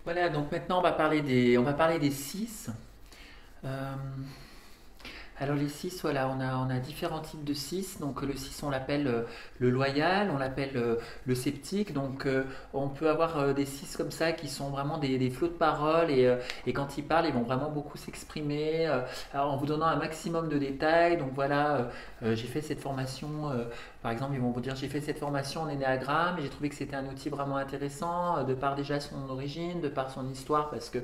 Voilà, donc maintenant on va parler des 6. Euh, alors les 6, voilà, on a différents types de 6. Donc le 6, on l'appelle le loyal, on l'appelle le sceptique. Donc on peut avoir des 6 comme ça qui sont vraiment des flots de paroles et quand ils parlent, ils vont vraiment beaucoup s'exprimer alors, en vous donnant un maximum de détails. Donc voilà, j'ai fait cette formation, par exemple, ils vont vous dire j'ai fait cette formation en énéagramme et j'ai trouvé que c'était un outil vraiment intéressant de par déjà son origine, de par son histoire, parce que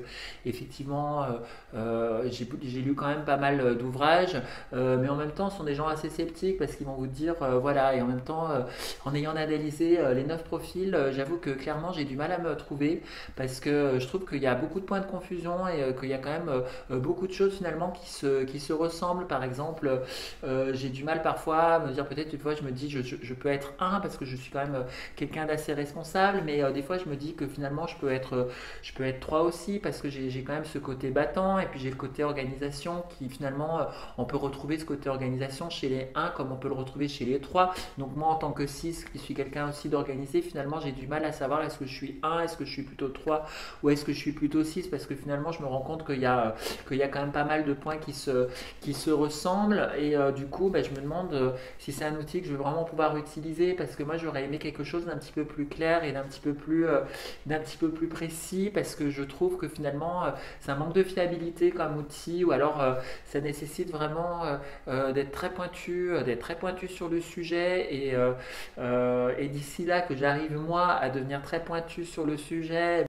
effectivement, j'ai lu quand même pas mal d'ouvrages, mais en même temps, ce sont des gens assez sceptiques parce qu'ils vont vous dire, voilà, et en même temps, en ayant analysé les 9 profils, j'avoue que clairement, j'ai du mal à me trouver parce que je trouve qu'il y a beaucoup de points de confusion et qu'il y a quand même beaucoup de choses finalement qui se ressemblent. Par exemple, j'ai du mal parfois à me dire, peut-être une fois, je me dis, je peux être un parce que je suis quand même quelqu'un d'assez responsable, mais des fois, je me dis que finalement, je peux être 3 aussi parce que j'ai quand même ce côté battant et puis j'ai le côté organisation qui finalement on peut retrouver ce côté organisation chez les 1 comme on peut le retrouver chez les 3. Donc moi en tant que 6 qui suis quelqu'un aussi d'organisé, finalement j'ai du mal à savoir est-ce que je suis 1, est-ce que je suis plutôt 3 ou est-ce que je suis plutôt 6 parce que finalement je me rends compte qu'il y a quand même pas mal de points qui se ressemblent et du coup bah, je me demande si c'est un outil que je vais vraiment pouvoir utiliser parce que moi j'aurais aimé quelque chose d'un petit peu plus clair et d'un petit peu plus précis parce que je trouve que finalement c'est un manque de fiabilité comme outil ou alors ça nécessite vraiment d'être très pointu sur le sujet et d'ici là que j'arrive moi à devenir très pointu sur le sujet,